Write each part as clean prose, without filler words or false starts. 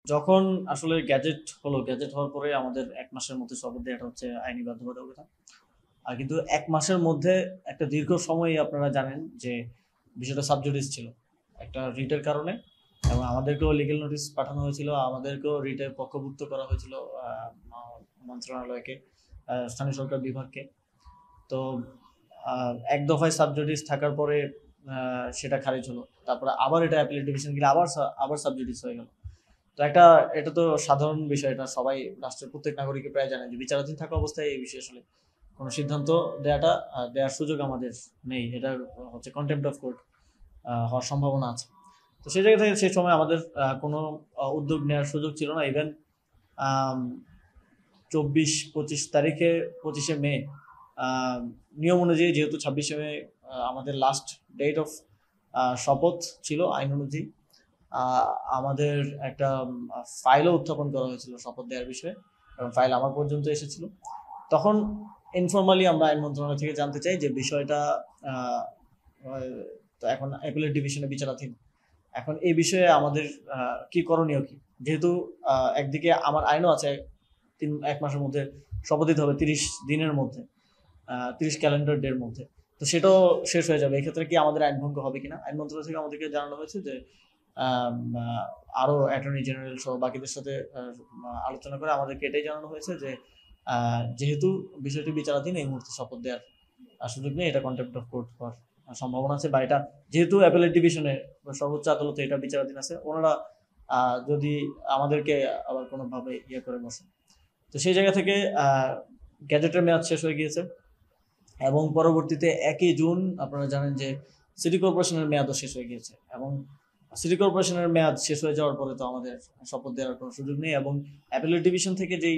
যখন আসলে গ্যাজেট হওয়ার পরে আমাদের ১ মাসের মধ্যে শপথ দেওয়াটা হচ্ছে আইনি বাধ্যবাধকতা। কিন্তু ১ মাসের মধ্যে একটা দীর্ঘ সময় আপনারা জানেন যে বিষয়টা সাব জুডিস ছিল। একটা রিটের কারণে এবং আমাদেরকেও লিগ্যাল নোটিশ পাঠানো হয়েছিল। আমাদেরকেও রিটে পক্ষভুক্ত করা হয়েছিল মন্ত্রণালয়কে, স্থানীয় সরকার বিভাগকে। তো এক দফায় সাব জুডিস থাকার পরে সেটা খারিজ হলো। তারপরে আবার এটা অ্যাপিলেট ডিভিশন গেলে আবার সাব জুডিস হয়ে গেল। তো এটা তো সাধারণ বিষয়, এটা সবাই রাষ্ট্রের প্রত্যেক নাগরিকই প্রায় জানে যে বিচারাধীন থাকা অবস্থায় এই বিষয়ে আসলে কোনো সিদ্ধান্ত দেওয়ার সুযোগ আমাদের নেই। এটা হচ্ছে কন্টেম্প্ট অফ কোর্ট হওয়ার সম্ভাবনা আছে। তো সেই জায়গা থেকে সেই সময় আমাদের কোনো উদ্যোগ নেওয়ার সুযোগ ছিল না। ইভেন ২৪-২৫ তারিখে ২৫শে মে নিয়ম অনুযায়ী, যেহেতু ২৬শে মে আমাদের লাস্ট ডেট অফ শপথ ছিল আইন অনুযায়ী, আমাদের একটা ফাইলও উত্থাপন করা হয়েছিল শপথ দেওয়ার বিষয়ে, এবং ফাইল আমার পর্যন্ত এসেছিল। তখন ইনফর্মালি আমরা আইন মন্ত্রণালয় থেকে জানতে চাই যে বিষয়টা আহ, তো এখন অ্যাপিলেট ডিভিশনে বিচারাধীন। এখন এই বিষয়ে আমাদের কি করণীয় কি, যেহেতু একদিকে আমার আইনও আছে ১ মাসের মধ্যে শপথ দিতে হবে, ৩০ দিনের মধ্যে, ৩০ ক্যালেন্ডার ডের মধ্যে। তো সেটাও শেষ হয়ে যাবে। এক্ষেত্রে কি আমাদের আইন ভঙ্গ হবে কিনা, আইন মন্ত্রণালয় থেকে আমাদেরকে জানানো হয়েছে যে আরো অ্যাটর্নি জেনারেল সহ বাকিদের সাথে আলোচনা করে আমাদেরকে এটাই জানানো হয়েছে যে যেহেতু বিষয়টি বিচারাধীন, এই মুহূর্তে শপথ দেওয়ার সুযোগ নেই, এটা কন্টেম্প্ট অফ কোর্ট হওয়ার সম্ভাবনা আছে, বা এটা যেহেতু অ্যাপেলেট ডিভিশনে সর্বোচ্চ আদালতে এটা বিচারাধীন আছে, ওনারা যদি আমাদেরকে আবার কোনোভাবে ইয়ে করে বসে। তো সেই জায়গা থেকে গ্যাজেটের মেয়াদ শেষ হয়ে গিয়েছে, এবং পরবর্তীতে ১ জুন আপনারা জানেন যে সিটি কর্পোরেশনের মেয়াদও শেষ হয়ে গিয়েছে, এবং সিটি কর্পোরেশনের মেয়াদ শেষ হয়ে যাওয়ার পরে তো আমাদের শপথ দেওয়ার কোনো সুযোগ নেই। এবং অ্যাপিলেট ডিভিশন থেকে যেই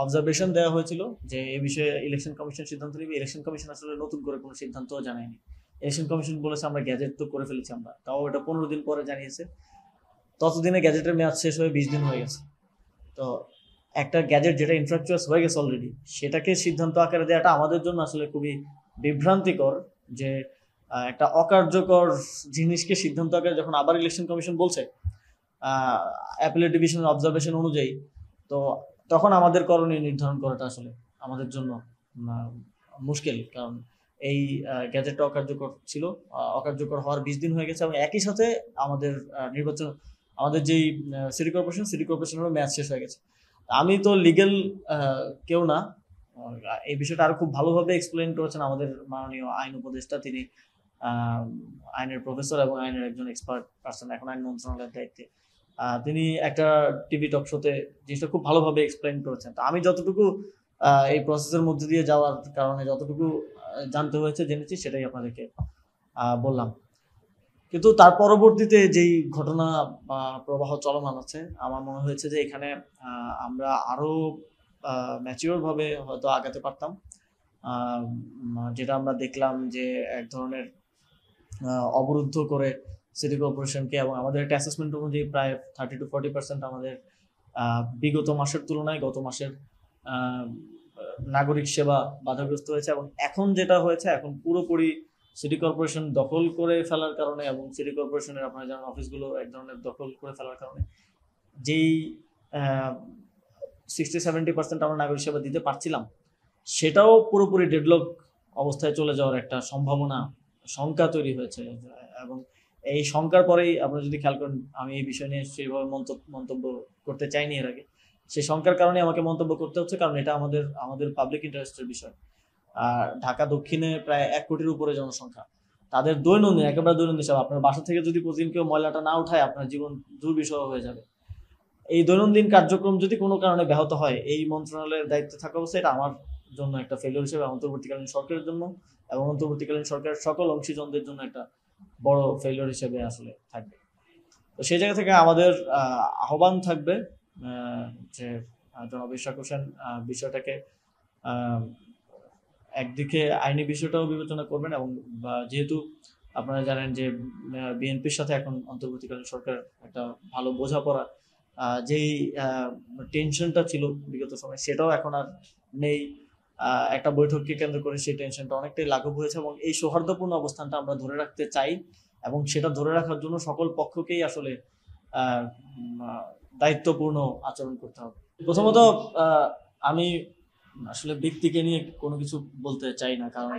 অবজারভেশন দেওয়া হয়েছিল যে এই বিষয়ে ইলেকশন কমিশন সিদ্ধান্ত নেবে, ইলেকশন কমিশন আসলে নতুন করে কোনো সিদ্ধান্তও জানায়নি। ইলেকশন কমিশন বলেছে আমরা গ্যাজেট তো করে ফেলেছি, আমরা তাও এটা ১৫ দিন পরে জানিয়েছে। ততদিনে গ্যাজেটের মেয়াদ শেষ হয়ে ২০ দিন হয়ে গেছে। তো একটা গ্যাজেট যেটা ইনফ্রাস্ট্রাকচার হয়ে গেছে অলরেডি, সেটাকে সিদ্ধান্ত আকারে দেওয়াটা আমাদের জন্য আসলে খুবই বিভ্রান্তিকর। যে একটা অকার্যকর জিনিসকে সিদ্ধান্ত আকারে যখন আবার ইলেকশন কমিশন বলছে অ্যাপিলেট ডিভিশনের অবজারভেশন অনুযায়ী, তো তখন আমাদের করণীয় নির্ধারণ করাটা আসলে আমাদের জন্য মুশকিল। কারণ এই গ্যাজেটটা অকার্যকর ছিল, অকার্যকর হওয়ার ২০ দিন হয়ে গেছে, এবং একই সাথে আমাদের নির্বাচন, আমাদের যেই সিটি কর্পোরেশনেরও মেয়াদ শেষ হয়ে গেছে। আমি তো লিগেল কেউ না, এই বিষয়টা আরো খুব ভালোভাবে এক্সপ্লেন করেছেন আমাদের মাননীয় আইন উপদেষ্টা। তিনি আইনের প্রফেসর এবং আইনের একজন এক্সপার্ট পার্সন, এখন আইন মন্ত্রণালয়ের দায়িত্বে। তিনি একটা টিভি টক শোতে জিনিসটা খুব ভালোভাবে এক্সপ্লেন করেছেন। তো আমি যতটুকু এই প্রসেসের মধ্যে দিয়ে যাওয়ার কারণে যতটুকু জানতে হয়েছে, জেনেছি, সেটাই আপনাদেরকে বললাম। কিন্তু তার পরবর্তীতে যেই ঘটনা বা প্রবাহ চলমান আছে, আমার মনে হয়েছে যে এখানে আমরা আরো ম্যাচিওর ভাবে হয়তো আগাতে পারতাম। যেটা আমরা দেখলাম যে এক ধরনের অবরুদ্ধ করে সিটি কর্পোরেশনকে, এবং আমাদের একটা অ্যাসেসমেন্ট অনুযায়ী প্রায় 30-40% আমাদের বিগত মাসের তুলনায় গত মাসের আহ, নাগরিক সেবা বাধাগ্রস্ত হয়েছে। এবং এখন যেটা হয়েছে, এখন পুরোপুরি সিটি কর্পোরেশন দখল করে ফেলার কারণে, এবং সিটি কর্পোরেশনের আপনারা জানেন অফিসগুলো এক ধরনের দখল করে ফেলার কারণে যেই 60-70% আমরা নাগরিক সেবা দিতে পারছিলাম, সেটাও পুরোপুরি ডেডলক অবস্থায় চলে যাওয়ার একটা সম্ভাবনা, শঙ্কা তৈরি হয়েছে। এবং এই শঙ্কার পরেই আপনারা যদি খেয়াল করেন, আমি এই বিষয় নিয়ে সেইভাবে মন্তব্য করতে চাইনি এর আগে। সেই শঙ্কার কারণে আমাকে মন্তব্য করতে হচ্ছে, কারণ এটা আমাদের আমাদের পাবলিক ইন্টারেস্টের বিষয়। আর ঢাকা দক্ষিণে প্রায় ১ কোটির উপরে জনসংখ্যা, তাদের দৈনন্দিন, একেবারে দৈনন্দিন সেবা, আপনার বাসা থেকে যদি প্রতিদিন কেউ ময়লাটা না উঠায়, আপনার জীবন দুর্বিষহ হয়ে যাবে। এই দৈনন্দিন কার্যক্রম যদি কোনো কারণে ব্যাহত হয়, এই মন্ত্রণালয়ের দায়িত্বে থাকা অবস্থায় এটা আমার জন্য একটা ফেলিওর হিসেবে, অন্তর্বর্তীকালীন সরকারের জন্য এবং অন্তর্বর্তীকালীন সরকারের সকল অংশীজনদের জন্য একটা বড় ফেলিওর হিসেবে আসলে থাকবে। তো সেই জায়গা থেকে আমাদের আহ্বান থাকবে যে জনাব ইশরাক হোসেন বিষয়টাকে আহ, একদিকে আইনি বিষয়টাও বিবেচনা করবেন, এবং যেহেতু আপনারা জানেন যে বিএনপির সাথে এখন অন্তর্বর্তীকালীন সরকার একটা ভালো বোঝাপড়া, যেই টেনশনটা ছিল বিগত সময়, সেটাও এখন আর নেই। একটা বৈঠককে কেন্দ্র করে সেই টেনশনটা অনেকটাই লাঘব হয়েছে, এবং এই সৌহার্দ্যপূর্ণ অবস্থানটা আমরা ধরে রাখতে চাই, এবং সেটা ধরে রাখার জন্য সকল পক্ষকেই আসলে আহ, উম, আহ, দায়িত্বপূর্ণ আচরণ করতে হবে। প্রথমত আমি আসলে ব্যক্তিকে নিয়ে কোনো কিছু বলতে চাই না, কারণ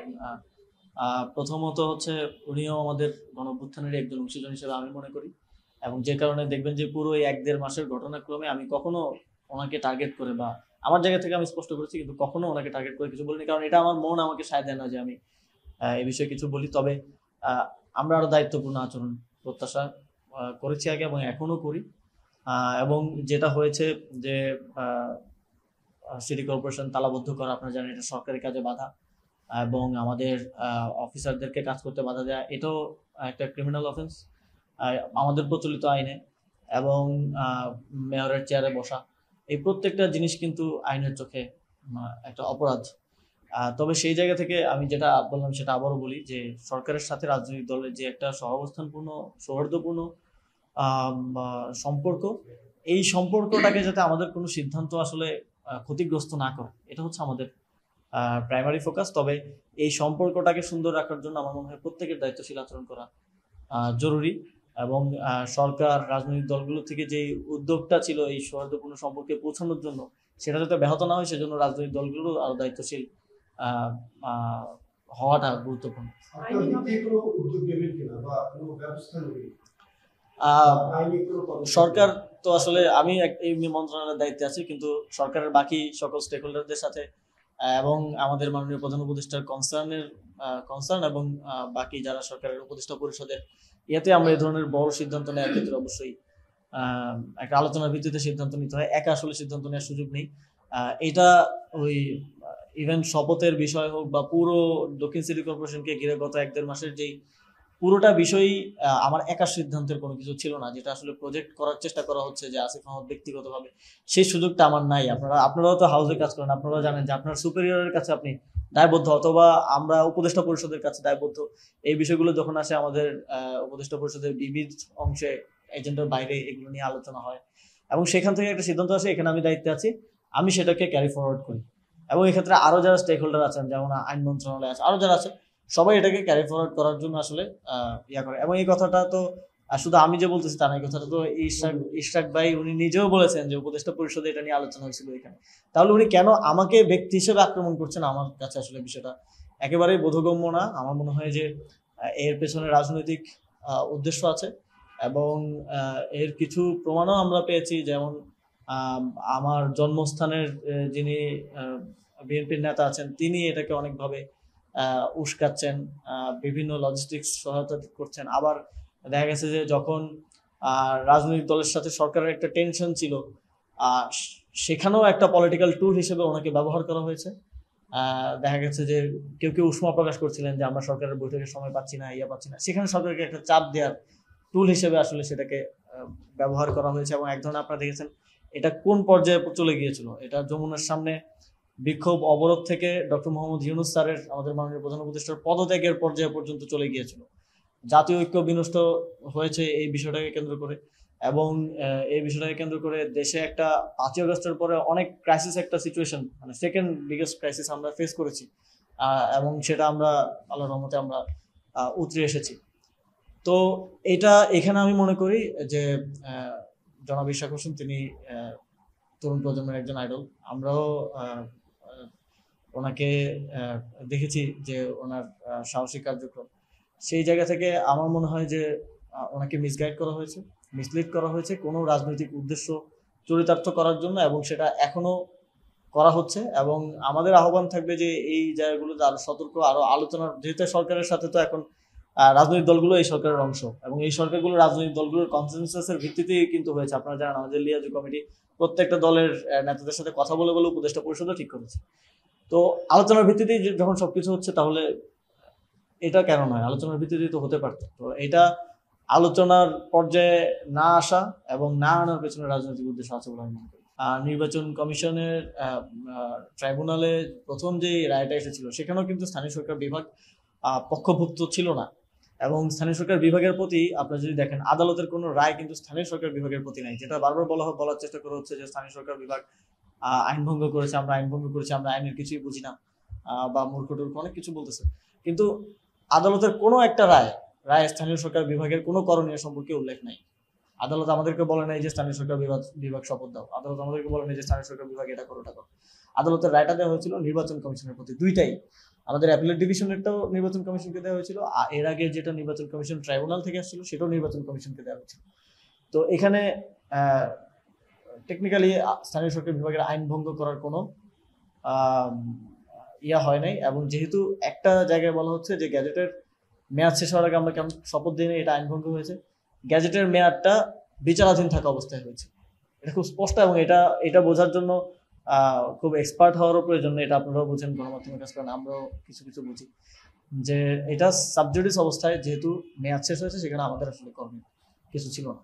প্রথমত হচ্ছে উনিও আমাদের গণঅভ্যুত্থানের একজন অংশীজন হিসেবে আমি মনে করি, এবং যে কারণে দেখবেন যে পুরো এই 1-1.5 মাসের ঘটনাক্রমে আমি কখনো ওনাকে টার্গেট করে, বা আমার জায়গা থেকে আমি স্পষ্ট করেছি, কিন্তু কখনো ওনাকে টার্গেট করে কিছু বলিনি, কারণ এটা আমার মন আমাকে সায় দেয় না যে আমি এই বিষয়ে কিছু বলি। তবে আমরা আরো দায়িত্বপূর্ণ আচরণ প্রত্যাশা করেছি আগে এবং এখনো করি। এবং যেটা হয়েছে যে সিটি কর্পোরেশন তালাবদ্ধ করা, আপনারা জানেন এটা সরকারি কাজে বাধা, এবং আমাদের অফিসারদেরকে কাজ করতে বাধা দেওয়া, এটাও একটা ক্রিমিনাল অফেন্স আমাদের প্রচলিত আইনে। এবং মেয়রের চেয়ারে বসা, এই প্রত্যেকটা জিনিস কিন্তু আইনের চোখে একটা অপরাধ। তবে সেই জায়গা থেকে আমি যেটা বললাম সেটা আবারও বলি, যে সরকারের সাথে রাজনৈতিক দলের যে একটা সহাবস্থানপূর্ণ সৌহার্দ্যপূর্ণ সম্পর্ক, এই সম্পর্কটাকে যাতে আমাদের কোনো সিদ্ধান্ত আসলে ক্ষতিগ্রস্ত না করে, এটা হচ্ছে আমাদের প্রাইমারি ফোকাস। তবে এই সম্পর্কটাকে সুন্দর রাখার জন্য আমার মনে হয় প্রত্যেকের দায়িত্বশীল আচরণ করা জরুরি। এবং সরকার রাজনৈতিক দলগুলো থেকে যে উদ্যোগটা ছিল এই সৌহার্দ্যপূর্ণ সম্পর্কে পৌঁছানোর জন্য, সেটা যাতে ব্যাহত না হয় সেজন্য রাজনৈতিক দলগুলো আরো দায়িত্বশীল আহ, আহ, হওয়াটা গুরুত্বপূর্ণ। সরকার তো আসলে আমি এই মন্ত্রণালয়ের দায়িত্বে আছি, কিন্তু সরকারের বাকি সকল স্টেক হোল্ডারদের সাথে এবং আমাদের মাননীয় প্রধান উপদেষ্টার কনসার্ন এবং বাকি যারা সরকারের উপদেষ্টা পরিষদের ইয়েতে আমরা এই ধরনের বড় সিদ্ধান্ত নেওয়ার ক্ষেত্রে অবশ্যই একটা আলোচনার ভিত্তিতে সিদ্ধান্ত নিতে হয়। একা আসলে সিদ্ধান্ত নেওয়ার সুযোগ নেই। এটা ওই ইভেন শপথের বিষয় হোক বা পুরো দক্ষিণ সিটি কর্পোরেশনকে ঘিরে গত 1-1.5 মাসের যেই পুরোটা বিষয়ই আমার একার সিদ্ধান্তের কোনো কিছু ছিল না, যেটা আসলে প্রজেক্ট করার চেষ্টা করা হচ্ছে যে আসিফ মাহমুদ ব্যক্তিগতভাবে, সেই সুযোগটা আমার নাই। আপনারাও তো হাউসে কাজ করেন, আপনারাও জানেন যে আপনার সুপেরিয়রের কাছে আপনি দায়বদ্ধ, অথবা আমরা উপদেষ্টা পরিষদের কাছে দায়বদ্ধ। এই বিষয়গুলো যখন আসে আমাদের উপদেষ্টা পরিষদের বিবিধ অংশে, এজেন্ডার বাইরে এগুলো নিয়ে আলোচনা হয়, এবং সেখান থেকে একটা সিদ্ধান্ত আসে, এখানে আমি দায়িত্বে আছি, আমি সেটাকে ক্যারি ফরওয়ার্ড করি। এবং এক্ষেত্রে আরো যারা স্টেক হোল্ডার আছেন, যেমন আইন মন্ত্রণালয় আছে, আরো যারা আছে, সবাই এটাকে ক্যারি ফরওয়ার্ড করার জন্য আসলে ইয়া করে। এবং এই কথাটা তো শুধু আমি যে বলতেছি তা না, এই কথাটা তো ইশরাক ভাই উনি নিজেও বলেছেন যে উপদেষ্টা পরিষদে এটা নিয়ে আলোচনা হয়েছিল এখানে। তাহলে উনি কেন আমাকে ব্যক্তি হিসেবে আক্রমণ করছেন, আমার কাছে আসলে বিষয়টা একেবারেই বোধগম্য না। আমার মনে হয় যে এর পেছনে রাজনৈতিক উদ্দেশ্য আছে, এবং এর কিছু প্রমাণও আমরা পেয়েছি। যেমন আমার জন্মস্থানের যিনি বিএনপির নেতা আছেন, তিনি এটাকে অনেকভাবে উস্কাচ্ছেন, বিভিন্ন লজিস্টিক্স সহায়তা করছেন। আবার দেখা গেছে যে যখন রাজনৈতিক দলের সাথে সরকারের একটা টেনশন ছিল, সেখানেও একটা পলিটিক্যাল টুল হিসেবে ওনাকে ব্যবহার করা হয়েছে। দেখা গেছে যে কেউ কেউ উষ্মা প্রকাশ করছিলেন যে আমরা সরকারের বৈঠকের সময় পাচ্ছি না, পাচ্ছি না, সেখানে সরকারকে একটা চাপ দেওয়ার টুল হিসেবে আসলে সেটাকে ব্যবহার করা হয়েছে। এবং এক ধরনের আপনারা দেখেছেন এটা কোন পর্যায়ে চলে গিয়েছিল, এটা যমুনার সামনে বিক্ষোভ অবরোধ থেকে ডক্টর মোহাম্মদ ইউনূস স্যারের, আমাদের মাননীয় প্রধান উপদেষ্টার পদত্যাগের পর্যায়ে পর্যন্ত চলে গিয়েছিল। জাতীয় ঐক্য বিনষ্ট হয়েছে এই বিষয়টাকে কেন্দ্র করে। এবং এই বিষয়টাকে কেন্দ্র করে দেশে একটা 5ই আগস্টের পরে অনেক ক্রাইসিস একটা সিচুয়েশন, মানে সেকেন্ড বিগেস্ট ক্রাইসিস আমরা ফেস করেছি, এবং সেটা আমরা আল্লাহর রহমতে আমরা উতরে এসেছি। তো এটা এখানে আমি মনে করি যে জনাব ইশরাক হোসেন তিনি তরুণ প্রজন্মের একজন আইডল। আমরাও ওনাকে দেখেছি যে ওনার সাহসিক কার্যক্রম, সেই জায়গা থেকে আমার মনে হয় যে ওনাকে মিসগাইড করা হয়েছে, মিসলিড করা হয়েছে কোনো রাজনৈতিক উদ্দেশ্য চরিতার্থ করার জন্য, এবং সেটা এখনো করা হচ্ছে। এবং আমাদের আহ্বান থাকবে যে এই জায়গাগুলোতে আরো সতর্ক, আরো আলোচনার, যেহেতু সরকারের সাথে তো এখন রাজনৈতিক দলগুলো এই সরকারের অংশ, এবং এই সরকারগুলো রাজনৈতিক দলগুলোর কনসেনসাসের ভিত্তিতেই কিন্তু হয়েছে। আপনারা জানেন আমাদের লিয়াজু কমিটি প্রত্যেকটা দলের নেতাদের সাথে কথা বলে বলে উপদেষ্টা পরিষদও ঠিক করেছে। তো আলোচনার ভিত্তিতেই যখন সবকিছু হচ্ছে, তাহলে এটা কেন নয়, আলোচনার ভিত্তিতেই তো হতে পারত। তো এটা আলোচনার পর্যায়ে না আসা এবং না আনার পেছনে রাজনৈতিক উদ্দেশ্য আছে বলে আমি মনে করি। নির্বাচন কমিশনের ট্রাইব্যুনালে প্রথম যে রায়টা এসেছিল, সেখানেও কিন্তু স্থানীয় সরকার বিভাগ পক্ষভুক্ত ছিল না। এবং স্থানীয় সরকার বিভাগের প্রতি আপনারা যদি দেখেন, আদালতের কোনো রায় কিন্তু স্থানীয় সরকার বিভাগের প্রতি নাই, যেটা বারবার বলার চেষ্টা করা হচ্ছে যে স্থানীয় সরকার বিভাগ আইন ভঙ্গ করেছে, আমরা আইন ভঙ্গ করেছি, আমরা আইনের কিছুই বুঝি না, বা মূর্খ টূর্খ অনেক কিছু বলতেছে। কিন্তু আদালতের কোনো একটা রায় স্থানীয় সরকার বিভাগের কোনো করণীয় সম্পর্কে উল্লেখ নাই। আদালত আমাদেরকে বলে নাই যে স্থানীয় সরকার বিভাগ শপথ দাও, আদালত আমাদেরকে বলে নাই যে স্থানীয় সরকার বিভাগ এটা করো ওটা করো। আদালতের রায়টা দেওয়া হয়েছিল নির্বাচন কমিশনের প্রতি, দুইটাই। আমাদের অ্যাপিলেট ডিভিশনেরটাও নির্বাচন কমিশনকে দেওয়া হয়েছিল, এর আগে যেটা নির্বাচন কমিশন ট্রাইব্যুনাল থেকে আসছিল সেটাও নির্বাচন কমিশনকে দেওয়া হয়েছিল। তো এখানে টেকনিক্যালি স্থানীয় সরকার বিভাগের আইন ভঙ্গ করার কোনো ইয়া হয় নাই। এবং যেহেতু একটা জায়গায় বলা হচ্ছে যে গ্যাজেটের মেয়াদ শেষ হওয়ার আগে আমরা কেমন শপথ দিই, এটা আইন ভঙ্গ হয়েছে। গ্যাজেটের মেয়াদটা বিচারাধীন থাকা অবস্থায় হয়েছে, এটা খুব স্পষ্ট। এবং এটা বোঝার জন্য খুব এক্সপার্ট হওয়ারও প্রয়োজন, এটা আপনারাও বুঝেন, গণমাধ্যমের কাজ করেন, আমরাও কিছু কিছু বুঝি, যে এটা সাবজুডিস অবস্থায় যেহেতু মেয়াদ শেষ হয়েছে সেখানে আমাদের আসলে কর্মী কিছু ছিল না।